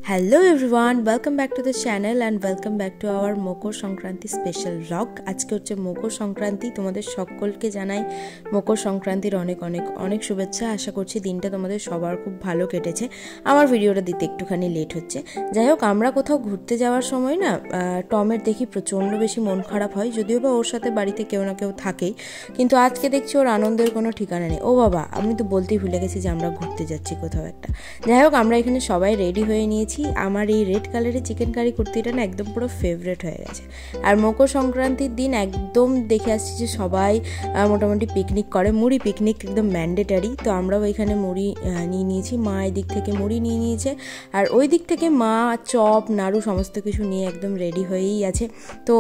Hello everyone, welcome back to the channel and welcome back to our Makar Sankranti special blog. আজকে হচ্ছে মকর সংক্রান্তি। তোমাদের সকলকে জানাই মকর সংক্রান্তির অনেক অনেক অনেক শুভেচ্ছা। আশা করছি দিনটা তোমাদের সবার খুব ভালো কেটেছে। আমার ভিডিওটা দিতে একটুখানি লেট হচ্ছে। যাই হোক, আমরা কোথাও ঘুরতে যাওয়ার সময় না টমের দেখি প্রচণ্ড বেশি মন খারাপ হয়, যদিও বা ওর সাথে বাড়িতে কেউ না কেউ থাকেই, কিন্তু আজকে দেখছি ওর আনন্দের কোনো ঠিকানা নেই। ও বাবা, আমি তো বলতেই ভুলে গেছি যে আমরা ঘুরতে যাচ্ছি কোথাও একটা। যাই হোক, আমরা এখানে সবাই রেডি হয়ে নিয়েছি। আমার এই রেড কালারের চিকেন কারি কুর্তিটা না একদম পুরো ফেভারিট হয়ে গেছে। আর মকর সংক্রান্তির দিন একদম দেখে আসছি যে সবাই মোটামুটি পিকনিক করে। মুড়ি পিকনিক একদম ম্যান্ডেটারি। তো আমরাও এখানে মুড়ি নিয়ে নিয়েছি। মা এই দিক থেকে মুড়ি নিয়ে নিয়েছে, আর ওই দিক থেকে মা চপ নাড়ু সমস্ত কিছু নিয়ে একদম রেডি হয়েই আছে। তো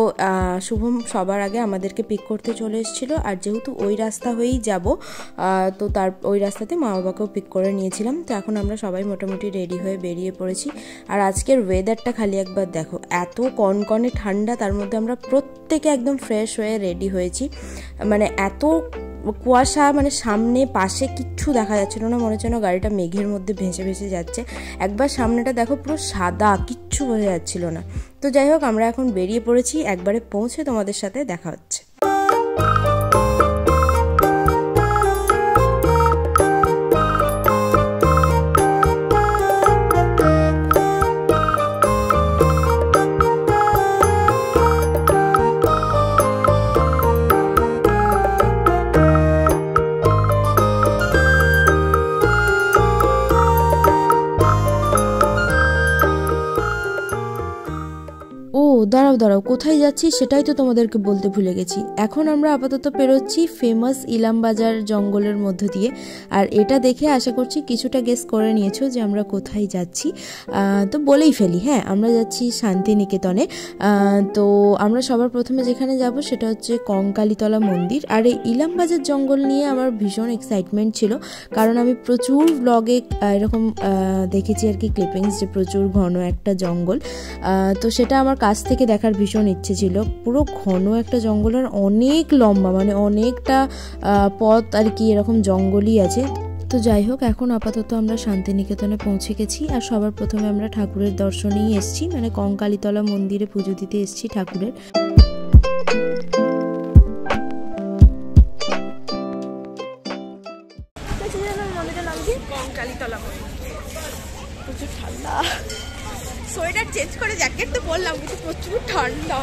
শুভম সবার আগে আমাদেরকে পিক করতে চলে এসেছিলো, আর যেহেতু ওই রাস্তা হয়েই যাব, তো তার ওই রাস্তাতে মা বাবাকেও পিক করে নিয়েছিলাম। তো এখন আমরা সবাই মোটামুটি রেডি হয়ে বেরিয়ে পড়েছি। আর আজকের ওয়েদারটা খালি একবার দেখো, এত কনকনে ঠান্ডা, তার মধ্যে আমরা প্রত্যেকে একদম ফ্রেশ হয়ে রেডি হয়েছি। মানে এত কুয়াশা, মানে সামনে পাশে কিচ্ছু দেখা যাচ্ছিল না, মনে হচ্ছে না গাড়িটা মেঘের মধ্যে ভেসে ভেসে যাচ্ছে। একবার সামনেটা দেখো, পুরো সাদা, কিচ্ছু বোঝা যাচ্ছিল না। তো যাই হোক, আমরা এখন বেরিয়ে পড়েছি। একবারে পৌঁছে তোমাদের সাথে দেখা হচ্ছে। দাঁড়াও, কোথায় যাচ্ছি সেটাই তো তোমাদেরকে বলতে ভুলে গেছি। এখন আমরা আপাতত পেরোচ্ছি ফেমাস ইলামবাজার জঙ্গলের মধ্য দিয়ে। আর এটা দেখে আশা করছি কিছুটা গেস করে নিয়েছো যে আমরা কোথায় যাচ্ছি। তো বলেই ফেলি, হ্যাঁ, আমরা যাচ্ছি শান্তিনিকেতনে। তো আমরা সবার প্রথমে যেখানে যাব সেটা হচ্ছে কঙ্কালীতলা মন্দির। আর এই ইলামবাজার জঙ্গল নিয়ে আমার ভীষণ এক্সাইটমেন্ট ছিল, কারণ আমি প্রচুর ব্লগে এরকম দেখেছি আর কি ক্লিপিংস, যে প্রচুর ঘন একটা জঙ্গল। তো সেটা আমার কাছ থেকে দেখার ভীষণ ইচ্ছে ছিল। পুরো ঘন একটা জঙ্গল, আর অনেক লম্বা, মানে অনেকটা পথ আর কি, এরকম জঙ্গলই আছে। তো যাই হোক, এখন আপাতত আমরা শান্তিনিকেতনে পৌঁছে গেছি। আর সবার প্রথমে আমরা ঠাকুরের দর্শনেই এসেছি, মানে কঙ্কালীতলা মন্দিরে পুজো দিতে এসেছি ঠাকুরের। মন্দিরের নাম কি? কঙ্কালীতলা মন্দির। প্রচুর ঠান্ডা, সোয়েটার চেঞ্জ করে জ্যাকেট তো বললাম, কিন্তু প্রচুর ঠান্ডা।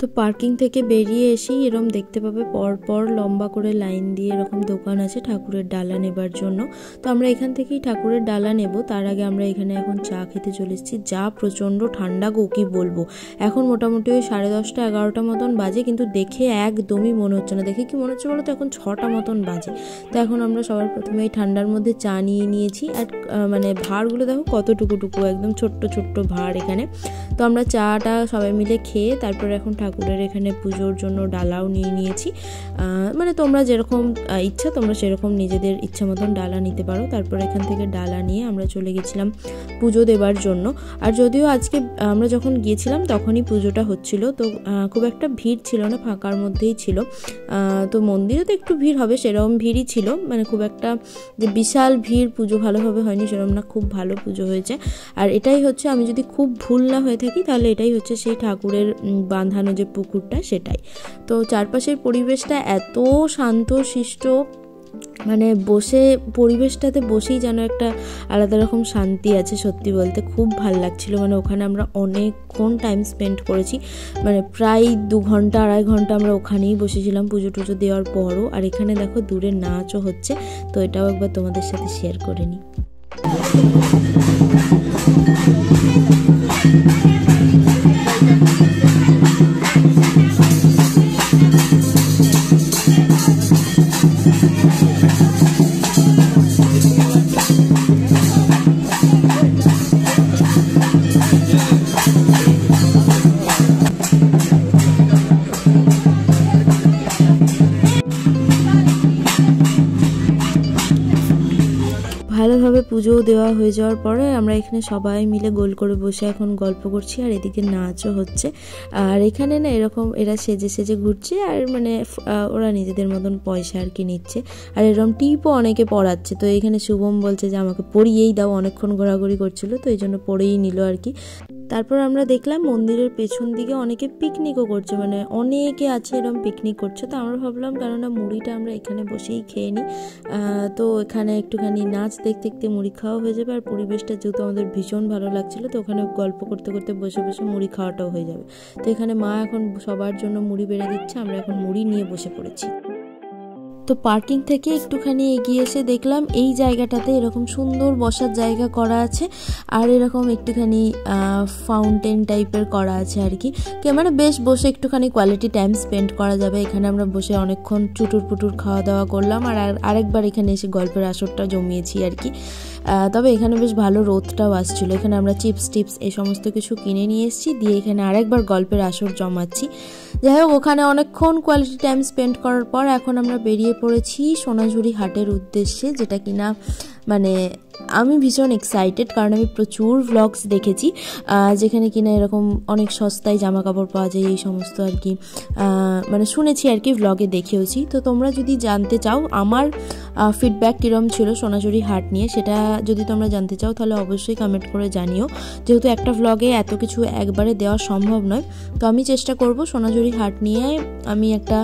তো পার্কিং থেকে বেরিয়ে এসেই এরকম দেখতে পাবে পরপর লম্বা করে লাইন দিয়ে এরকম দোকান আছে ঠাকুরের ডালা নেবার জন্য। তো আমরা এখান থেকেই ঠাকুরের ডালা নেব। তার আগে আমরা এখানে এখন চা খেতে চলে এসেছি। যা প্রচণ্ড ঠান্ডা গো, কি বলবো। এখন মোটামুটি ওই 10:30 11টা মতন বাজে, কিন্তু দেখে একদমই মনে হচ্ছে না। দেখে কি মনে হচ্ছে বলো তো, এখন 6টা মতন বাজে। তো এখন আমরা সবার প্রথমে এই ঠান্ডার মধ্যে চা নিয়ে নিয়েছি। আর মানে ভাঁড়গুলো দেখো কতটুকু, একদম ছোট্ট ছোট্ট ভাঁড় এখানে। তো আমরা চাটা সবাই মিলে খেয়ে তারপরে এখন ঠাকুরের এখানে পুজোর জন্য ডালাও নিয়ে নিয়েছি। মানে তোমরা যেরকম ইচ্ছা, তোমরা সেরকম নিজেদের ইচ্ছা মতন ডালা নিতে পারো। তারপর এখান থেকে ডালা নিয়ে আমরা চলে গেছিলাম পুজো দেবার জন্য। আর যদিও আজকে আমরা যখন গিয়েছিলাম তখনই পুজোটা হচ্ছিল, তো খুব একটা ভিড় ছিল না, ফাঁকার মধ্যেই ছিল। তো মন্দিরে তো একটু ভিড় হবে, সেরকম ভিড়ই ছিল, মানে খুব একটা যে বিশাল ভিড়, পুজো ভালোভাবে হয়নি সেরকম না, খুব ভালো পুজো হয়েছে। আর এটাই হচ্ছে, আমি যদি খুব ভুল না হয়ে থাকি, তাহলে এটাই হচ্ছে সেই ঠাকুরের বাঁধানো যে পুকুরটা, সেটাই। তো চারপাশের পরিবেশটা এত শান্ত শিষ্ট, মানে বসে পরিবেশটাতে বসেই যেন একটা আলাদা রকম শান্তি আছে। সত্যি বলতে খুব ভালো লাগছিল। মানে ওখানে আমরা অনেকক্ষণ টাইম স্পেন্ড করেছি, মানে প্রায় 2 ঘন্টা 2.5 ঘন্টা আমরা ওখানেই বসেছিলাম পুজো টুজো দেওয়ার পরও। আর এখানে দেখো দূরে নাচও হচ্ছে, তো এটাও একবার তোমাদের সাথে শেয়ার করে নিই। ভালোভাবে পুজোও দেওয়া হয়ে যাওয়ার পরে আমরা এখানে সবাই মিলে গোল করে বসে এখন গল্প করছি, আর এদিকে নাচও হচ্ছে। আর এখানে না এরকম এরা সেজে সেজে ঘুরছে, আর মানে ওরা নিজেদের মতন পয়সা আর কি নিচ্ছে, আর এরকম টিপও অনেকে পড়াচ্ছে। তো এখানে শুভম বলছে যে আমাকে পড়িয়েই দাও, অনেকক্ষণ ঘোরাঘুরি করছিল, তো এই জন্য পড়েই নিল আর কি। তারপর আমরা দেখলাম মন্দিরের পেছন দিকে অনেকে পিকনিকও করছে, মানে অনেকে আছে এরকম পিকনিক করছে। তো আমরা ভাবলাম কেননা মুড়িটা আমরা এখানে বসেই খেয়ে নিই, তো এখানে একটুখানি নাচ দেখতে দেখতে মুড়ি খাওয়া হয়ে যাবে, আর পরিবেশটা যেহেতু আমাদের ভীষণ ভালো লাগছিল, তো ওখানে গল্প করতে করতে বসে বসে মুড়ি খাওয়াটাও হয়ে যাবে। তো এখানে মা এখন সবার জন্য মুড়ি বেড়ে দিচ্ছে, আমরা এখন মুড়ি নিয়ে বসে পড়েছি। তো পার্কিং থেকে একটুখানি এগিয়ে এসে দেখলাম এই জায়গাটাতে এরকম সুন্দর বসার জায়গা করা আছে, আর এরকম একটুখানি ফাউন্টেন টাইপের করা আছে আর কি, মানে বেশ বসে একটুখানি কোয়ালিটি টাইম স্পেন্ড করা যাবে। এখানে আমরা বসে অনেকক্ষণ চুটুর পুটুর খাওয়া দাওয়া করলাম, আর আরেকবার এখানে এসে গল্পের আসরটা জমিয়েছি আর কি। তবে এখানে বেশ ভালো রোদটাও আসছিলো। এখানে আমরা চিপস টিপস এই সমস্ত কিছু কিনে নিয়ে এসেছি, দিয়ে এখানে আরেকবার গল্পের আসর জমাচ্ছি। যাই হোক, ওখানে অনেকক্ষণ কোয়ালিটি টাইম স্পেন্ড করার পর এখন আমরা বেরিয়ে পড়েছি সোনাঝুরি হাটের উদ্দেশ্যে, যেটা কিনা মানে আমি ভীষণ এক্সাইটেড, কারণ আমি প্রচুর ভ্লগস দেখেছি যেখানে কিনা এরকম অনেক সস্তায় জামা কাপড় পাওয়া যায় এই সমস্ত আর কি, মানে শুনেছি আর কি, ভ্লগে দেখেওছি। তো তোমরা যদি জানতে চাও আমার ফিডব্যাক কীরকম ছিল সোনাঝুরি হাট নিয়ে, সেটা যদি তোমরা জানতে চাও তাহলে অবশ্যই কমেন্ট করে জানিও। যেহেতু একটা ভ্লগে এত কিছু একবারে দেওয়া সম্ভব নয়, তো আমি চেষ্টা করব সোনাঝুরি হাট নিয়ে আমি একটা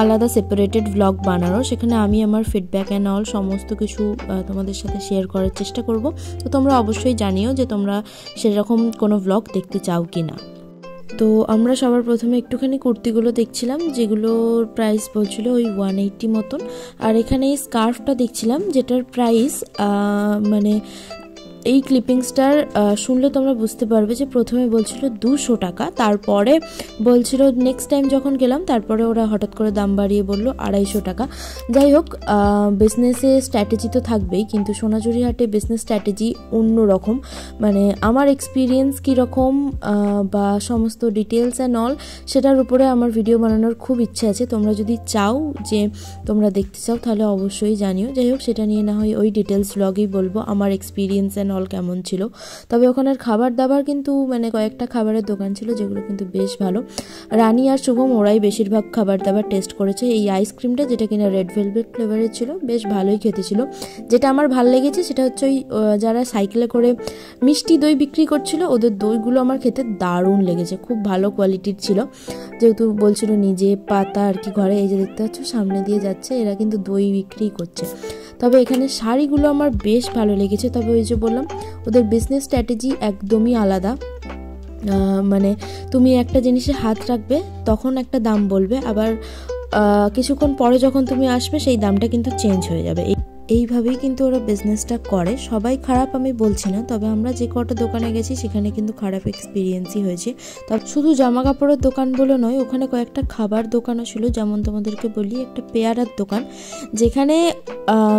আলাদা সেপারেটেড ভ্লগ বানানো, সেখানে আমি আমার ফিডব্যাক অ্যান্ড অল সমস্ত কিছু তোমাদের সাথে শেয়ার করার চেষ্টা করব। তো তোমরা অবশ্যই জানিও যে তোমরা সেরকম কোনো ভ্লগ দেখতে চাও কি না। তো আমরা সবার প্রথমে একটুখানি কুর্তিগুলো দেখছিলাম, যেগুলোর প্রাইস বলছিল ওই 180 মতন। আর এখানে এই স্কার্ফটা দেখছিলাম যেটার প্রাইস মানে এই ক্লিপিংসটার শুনলে তোমরা বুঝতে পারবে যে প্রথমে বলছিল 200 টাকা, তারপরে বলছিল নেক্সট টাইম যখন গেলাম তারপরে ওরা হঠাৎ করে দাম বাড়িয়ে বললো 250 টাকা। যাই হোক, বিজনেসে স্ট্র্যাটেজি তো থাকবেই, কিন্তু সোনাঝুরি হাটে বিজনেস স্ট্র্যাটেজি অন্যরকম। মানে আমার এক্সপিরিয়েন্স কীরকম বা সমস্ত ডিটেলস অ্যান্ড অল সেটার উপরে আমার ভিডিও বানানোর খুব ইচ্ছে আছে। তোমরা যদি চাও যে তোমরা দেখতে চাও তাহলে অবশ্যই জানিও। যাই হোক, সেটা নিয়ে না হয় ওই ডিটেলস ব্লগেই বলবো আমার এক্সপিরিয়েন্স অ্যান্ড অল কেমন ছিল। তবে ওখানের খাবার দাবার কিন্তু মানে কয়েকটা খাবারের দোকান ছিল যেগুলো কিন্তু বেশ ভালো। রানী আর শুভম ওরাই বেশিরভাগ খাবার দাবার টেস্ট করেছে। এই আইসক্রিমটা যেটা কিনা রেড ভেলভেট ফ্লেভারের ছিল, বেশ ভালোই খেতে ছিল। যেটা আমার ভালো লেগেছে সেটা হচ্ছে ওই যারা সাইকেলে করে মিষ্টি দই বিক্রি করছিল, ওদের দইগুলো আমার খেতে দারুণ লেগেছে, খুব ভালো কোয়ালিটির ছিল। যেহেতু বলছিল নিজে পাতা আর কি ঘরে, এই যে দেখতে পাচ্ছ সামনে দিয়ে যাচ্ছে, এরা কিন্তু দই বিক্রি করছে। তবে এখানে শাড়িগুলো আমার বেশ ভালো লেগেছে। তবে ওই যে বললাম ওদের বিজনেস স্ট্র্যাটেজি একদমই আলাদা। মানে তুমি একটা জিনিসে হাত রাখবে তখন একটা দাম বলবে, আবার কিছুক্ষণ পরে যখন তুমি আসবে সেই দামটা কিন্তু চেঞ্জ হয়ে যাবে। এইভাবেই কিন্তু ওরা বিজনেসটা করে। সবাই খারাপ আমি বলছি না, তবে আমরা যে কটা দোকানে গেছি সেখানে কিন্তু খারাপ এক্সপিরিয়েন্সই হয়েছে। তবে শুধু জামা কাপড়ের দোকান বলে নয়, ওখানে কয়েকটা খাবার দোকানও ছিল। যেমন তোমাদেরকে বলি, একটা পেয়ারার দোকান, যেখানে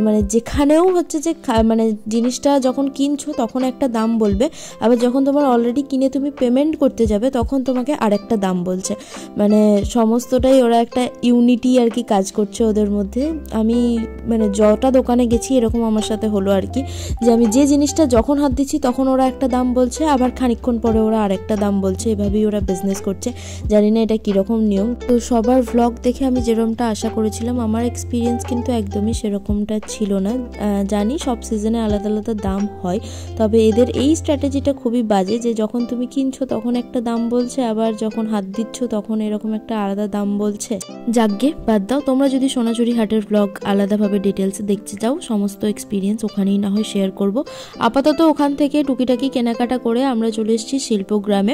মানে যেখানেও হচ্ছে যে মানে জিনিসটা যখন কিনছো তখন একটা দাম বলবে, আবার যখন তোমার অলরেডি কিনে তুমি পেমেন্ট করতে যাবে তখন তোমাকে আরেকটা দাম বলছে। মানে সমস্তটাই ওরা একটা ইউনিটি আর কি কাজ করছে ওদের মধ্যে। আমি মানে যটা দোকানে গেছি এরকম আমার সাথে হলো আর কি, যে আমি যে জিনিসটা যখন হাত দিচ্ছি তখন ওরা একটা দাম বলছে, আবার খানিকক্ষণ পরে ওরা আরেকটা দাম বলছে। এভাবেই ওরা বিজনেস করছে। জানি না এটা কীরকম নিয়ম। তো সবার ভ্লগ দেখে আমি যেরকমটা আশা করেছিলাম, আমার এক্সপিরিয়েন্স কিন্তু একদমই সেরকমটা ছিল না। জানি সব সিজনে আলাদা আলাদা দাম হয়, তবে এদের এই স্ট্র্যাটেজিটা খুবই বাজে, যে যখন তুমি কিনছো তখন একটা দাম বলছে, আবার যখন হাত দিচ্ছ তখন এরকম একটা আলাদা দাম বলছে। যাকগে বাদ দাও, তোমরা যদি সোনাঝুরি হাটের ভ্লগ আলাদাভাবে ডিটেলসে দেখতে চাও সমস্ত এক্সপিরিয়েন্স ওখানেই না হয় শেয়ার করব। আপাতত ওখান থেকে টুকিটাকি কেনাকাটা করে আমরা চলে এসেছি শিল্পগ্রামে।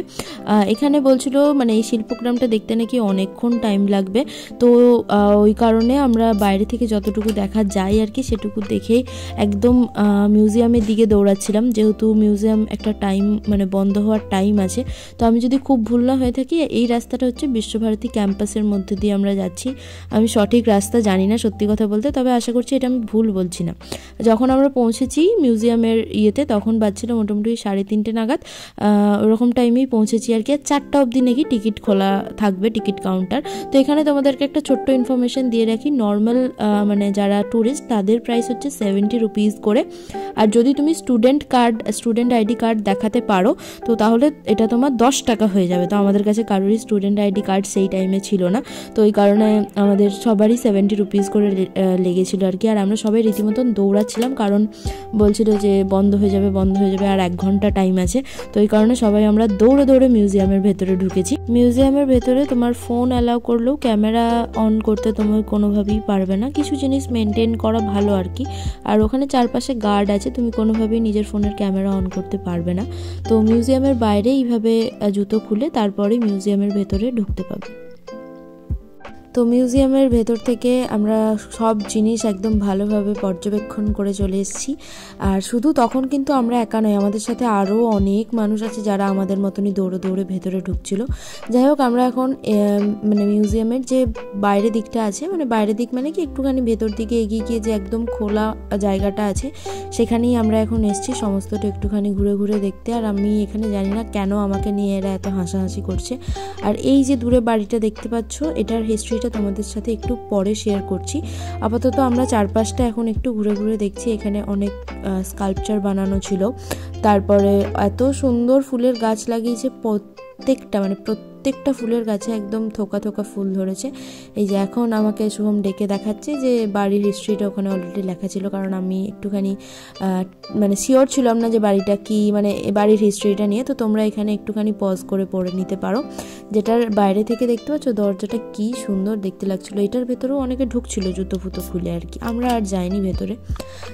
এখানে বলছিল মানে এই শিল্পগ্রামটা দেখতে নাকি অনেকক্ষণ টাইম লাগবে, তো ওই কারণে আমরা বাইরে থেকে যতটুকু দেখা যায় আর কি সেটুকু দেখেই একদম মিউজিয়ামের দিকে দৌড়াচ্ছিলাম, যেহেতু মিউজিয়াম একটা টাইম মানে বন্ধ হওয়ার টাইম আছে। তো আমি যদি খুব ভুল না হয়ে থাকি, এই রাস্তাটা হচ্ছে বিশ্বভারতী ক্যাম্পাসের মধ্যে দিয়ে আমরা যাচ্ছি। আমি সঠিক রাস্তা জানি না সত্যি কথা বলতে, তবে আশা করছি এটা আমি ভুল বলছি না। যখন আমরা পৌঁছেছি মিউজিয়ামের ইয়েতে তখন বাজছিল মোটামুটি 3:30 নাগাদ, ওরকম টাইমেই পৌঁছেছি আর কি। আর 4টা অবধি নাকি টিকিট খোলা থাকবে, টিকিট কাউন্টার। তো এখানে তোমাদেরকে একটা ছোট্ট ইনফরমেশন দিয়ে রাখি, নর্মাল মানে যারা ট্যুরিস্ট তাদের প্রাইস হচ্ছে 70 রুপিস করে। আর যদি তুমি স্টুডেন্ট আইডি কার্ড দেখাতে পারো তো তাহলে এটা তোমার 10 টাকা হয়ে যাবে। তো আমাদের কাছে কারোরই স্টুডেন্ট আইডি কার্ড সেই টাইমে ছিল না, তো ওই কারণে আমাদের সবারই 70 রুপিস করে লেগেছিল আর কি। আর আমরা সবাই রীতিমতন দৌড়াচ্ছিলাম, কারণ বলছিল যে বন্ধ হয়ে যাবে আর 1 ঘন্টা টাইম আছে। তো এই কারণে সবাই আমরা দৌড়ে দৌড়ে মিউজিয়ামের ভেতরে ঢুকেছি। মিউজিয়ামের ভেতরে তোমার ফোন অ্যালাউ করলেও ক্যামেরা অন করতে তুমি কোনোভাবেই পারবে না, কিছু জিনিস মেনটেন করা ভালো আর কি। আর ওখানে চারপাশে গার্ড আছে, তুমি কোনোভাবেই নিজের ফোনের ক্যামেরা অন করতে পারবে না। তো মিউজিয়ামের বাইরে এইভাবে জুতো খুলে তারপরে মিউজিয়ামের ভেতরে ঢুকতে পাবে। তো মিউজিয়ামের ভেতর থেকে আমরা সব জিনিস একদম ভালোভাবে পর্যবেক্ষণ করে চলে এসেছি। আর শুধু তখন কিন্তু আমরা একা নয়, আমাদের সাথে আরও অনেক মানুষ আছে যারা আমাদের মতনই দৌড়ে দৌড়ে ভেতরে ঢুকছিল। যাই হোক, আমরা এখন মানে মিউজিয়ামের যে বাইরের দিকটা আছে, মানে বাইরের দিক মানে কি একটুখানি ভেতর দিকে এগিয়ে গিয়ে যে একদম খোলা জায়গাটা আছে সেখানেই আমরা এখন এসেছি সমস্তটা একটুখানি ঘুরে ঘুরে দেখতে। আর আমি এখানে জানি না কেন আমাকে নিয়ে এরা এত হাসাহাসি করছে। আর এই যে দূরে বাড়িটা দেখতে পাচ্ছ, এটার হিস্ট্রি তোমাদের সাথে একটু পরে শেয়ার করছি। আপাতত আমরা চারপাশটা এখন একটু ঘুরে ঘুরে দেখছি। এখানে অনেক স্কাল্পচার বানানো ছিল, তারপরে এত সুন্দর ফুলের গাছ লাগিয়েছে, প্রত্যেকটা ফুলের গাছে একদম থোকা থোকা ফুল ধরেছে। এই যে এখন আমাকে শুভম ডেকে দেখাচ্ছে যে বাড়ির হিস্ট্রিটা ওখানে অলরেডি লেখা ছিল, কারণ আমি একটুখানি মানে শিওর ছিলাম না যে বাড়িটা কি, মানে বাড়ির হিস্ট্রিটা নিয়ে। তো তোমরা এখানে একটুখানি পজ করে পড়ে নিতে পারো। যেটার বাইরে থেকে দেখতে পাচ্ছ দরজাটা কি সুন্দর দেখতে লাগছিল। এটার ভেতরেও অনেকে ঢুকছিল জুতো ফুতো খুলে আর কি, আমরা আর যাইনি ভেতরে।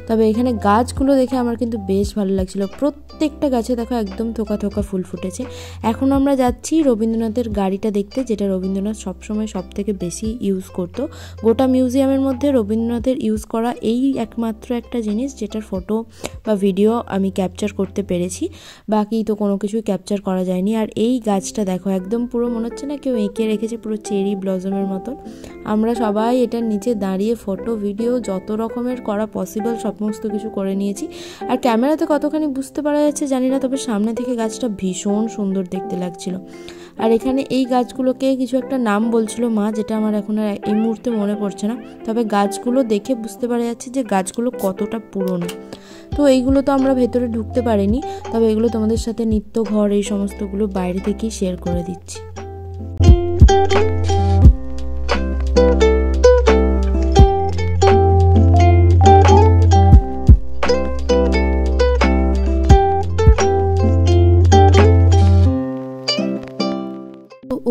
তবে এখানে গাছগুলো দেখে আমার কিন্তু বেশ ভালো লাগছিল, প্রত্যেকটা গাছে দেখো একদম থোকা থোকা ফুল ফুটেছে। এখন আমরা যাচ্ছি রবীন্দ্রনাথের গাড়িটা দেখতে, যেটা রবীন্দ্রনাথ সবসময় সব থেকে বেশি ইউজ করতো। গোটা মিউজিয়ামের মধ্যে রবীন্দ্রনাথের ইউজ করা এই একমাত্র একটা জিনিস যেটার ফটো বা ভিডিও আমি ক্যাপচার করতে পেরেছি, বাকি তো কোনো কিছুই ক্যাপচার করা যায়নি। আর এই গাছটা দেখো একদম পুরো মনে হচ্ছে না কেউ এঁকে রেখেছে, পুরো চেরি ব্লজমের মতন। আমরা সবাই এটার নিচে দাঁড়িয়ে ফটো ভিডিও যত রকমের করা পসিবল সমস্ত কিছু করে নিয়েছি। আর ক্যামেরাতে কতখানি বুঝতে পারা যাচ্ছে জানি না, তবে সামনে থেকে গাছটা ভীষণ সুন্দর দেখতে লাগছিল। আর এখানে এই গাছগুলোকে কিছু একটা নাম বলছিল মা, যেটা আমার এখন আর এই মুহূর্তে মনে পড়ছে না, তবে গাছগুলো দেখে বুঝতে পারা যাচ্ছে যে গাছগুলো কতটা পুরনো। তো এইগুলো তো আমরা ভেতরে ঢুকতে পারিনি, তবে এগুলো তোমাদের সাথে নিত্য ঘর এই সমস্তগুলো বাইরে থেকেই শেয়ার করে দিচ্ছি।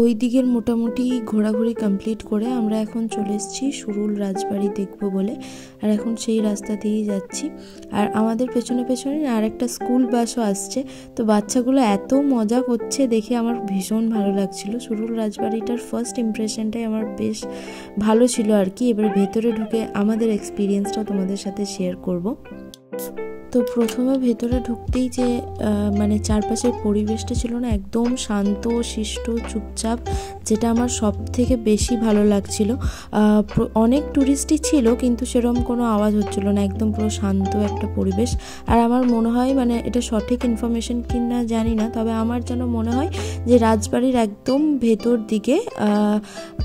ওই দিকের মোটামুটি ঘোরাঘুরি কমপ্লিট করে আমরা এখন চলে এসেছি সুরুল রাজবাড়ি দেখব বলে। আর এখন সেই রাস্তা দিয়েই যাচ্ছি। আর আমাদের পেছনে পেছনে আর একটা স্কুল বাসও আসছে। তো বাচ্চাগুলো এত মজা করছে দেখে আমার ভীষণ ভালো লাগছিল। সুরুল রাজবাড়িটার ফার্স্ট ইমপ্রেশনটাই আমার বেশ ভালো ছিল আর কি। এবার ভেতরে ঢুকে আমাদের এক্সপিরিয়েন্সটাও তোমাদের সাথে শেয়ার করব। তো প্রথমে ভেতরে ঢুকতেই যে মানে চারপাশের পরিবেশটা ছিল না একদম শান্ত শিষ্ট চুপচাপ, যেটা আমার সব থেকে বেশি ভালো লাগছিল। অনেক টুরিস্টই ছিল কিন্তু সেরকম কোনো আওয়াজ হচ্ছিল না, একদম পুরো শান্ত একটা পরিবেশ। আর আমার মনে হয়, মানে এটা সঠিক ইনফরমেশন কিনা জানি না, তবে আমার যেন মনে হয় যে রাজবাড়ির একদম ভেতর দিকে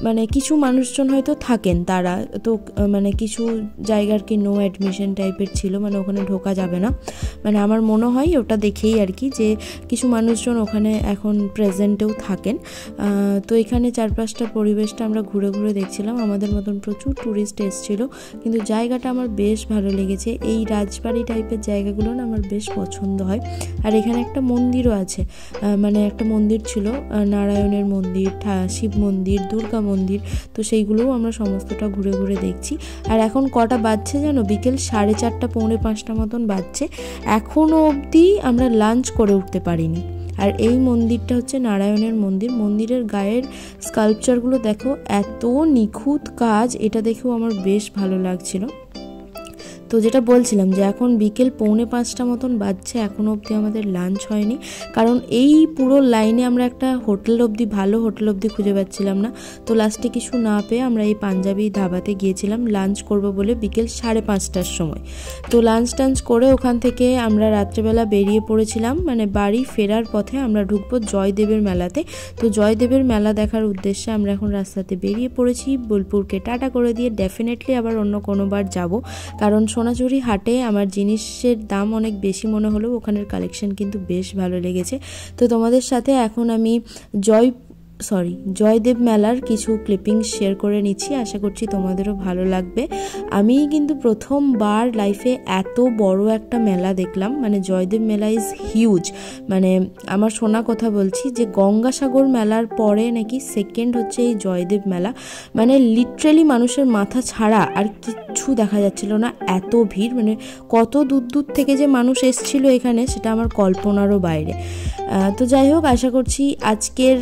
মানে কিছু মানুষজন হয়তো থাকেন, তারা তো মানে কিছু জায়গার কি নো অ্যাডমিশন টাইপের ছিল, মানে ওখানে ঢোকা যাবে না। মানে আমার মনে হয় ওটা দেখেই আর কি যে কিছু মানুষজন ওখানে এখন প্রেজেন্টেও থাকেন। তো এখানে চারপাশটা পরিবেশটা আমরা ঘুরে ঘুরে দেখছিলাম। আমাদের মতন প্রচুর ট্যুরিস্ট এসেছিলো, কিন্তু জায়গাটা আমার বেশ ভালো লেগেছে। এই রাজবাড়ি টাইপের জায়গাগুলো না আমার বেশ পছন্দ হয়। আর এখানে একটা মন্দিরও আছে, মানে একটা মন্দির ছিল, নারায়ণের মন্দির, শিব মন্দির, দুর্গা মন্দির। তো সেইগুলোও আমরা সমস্তটা ঘুরে ঘুরে দেখছি। আর এখন কটা বাজছে জানো? বিকেল 4:30 পৌনে 5টা মতন বাজছে। এখনও অবধি আমরা লাঞ্চ করে উঠতে পারিনি। আর এই মন্দিরটা হচ্ছে নারায়ণের মন্দির। মন্দিরের গায়ের স্কাল্পচারগুলো দেখো এত নিখুঁত কাজ, এটা দেখেও আমার বেশ ভালো লাগছিল। তো যেটা বলছিলাম যে এখন বিকেল 4:45 মতন বাজছে, এখনও অবধি আমাদের লাঞ্চ হয়নি, কারণ এই পুরো লাইনে আমরা একটা ভালো হোটেল অবধি খুঁজে পাচ্ছিলাম না। তো লাস্টে কিছু না পেয়ে আমরা এই পাঞ্জাবি ধাবাতে গিয়েছিলাম লাঞ্চ করব বলে বিকেল 5:30টার সময়। তো লাঞ্চ করে ওখান থেকে আমরা রাত্রেবেলা বেরিয়ে পড়েছিলাম, মানে বাড়ি ফেরার পথে আমরা ঢুকবো জয়দেবের মেলাতে। তো জয়দেবের মেলা দেখার উদ্দেশ্যে আমরা এখন রাস্তাতে বেরিয়ে পড়েছি। বোলপুরকে টাটা করে দিয়ে ডেফিনেটলি আবার অন্য কোনোবার যাব, কারণ সোনাঝুরি হাটে আমার জিনিসের দাম অনেক বেশি মনে হলেও ওখানের কালেকশন কিন্তু বেশ ভালো লেগেছে। তো তোমাদের সাথে এখন আমি জয়দেব মেলার কিছু ক্লিপিংস শেয়ার করে নিচ্ছি, আশা করছি তোমাদেরও ভালো লাগবে। আমি কিন্তু প্রথমবার লাইফে এত বড় একটা মেলা দেখলাম, মানে জয়দেব মেলা ইজ হিউজ। মানে আমার শোনা কথা বলছি যে গঙ্গাসাগর মেলার পরে নাকি সেকেন্ড হচ্ছে এই জয়দেব মেলা। মানে লিটারেলি মানুষের মাথা ছাড়া আর কিচ্ছু দেখা যাচ্ছিল না, এত ভিড়। মানে কত দূর থেকে যে মানুষ এসেছিল এখানে সেটা আমার কল্পনারও বাইরে। তো যাই হোক, আশা করছি আজকের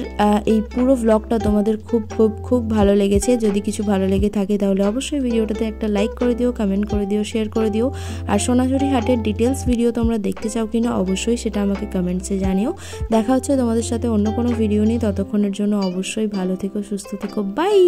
এই পুরো ব্লগটা তোমাদের খুব খুব খুব ভালো লেগেছে। যদি কিছু ভালো লেগে থাকে তাহলে অবশ্যই ভিডিওটাতে একটা লাইক করে দিও, কমেন্ট করে দিও, শেয়ার করে দিও। আর সোনাঝুরি হাটের ডিটেলস ভিডিও তোমরা দেখতে চাও কিনা অবশ্যই সেটা আমাকে কমেন্টসে জানিও। দেখা হচ্ছে তোমাদের সাথে অন্য কোনো ভিডিও নিয়ে, ততক্ষণের জন্য অবশ্যই ভালো থেকো, সুস্থ থেকো, বাই।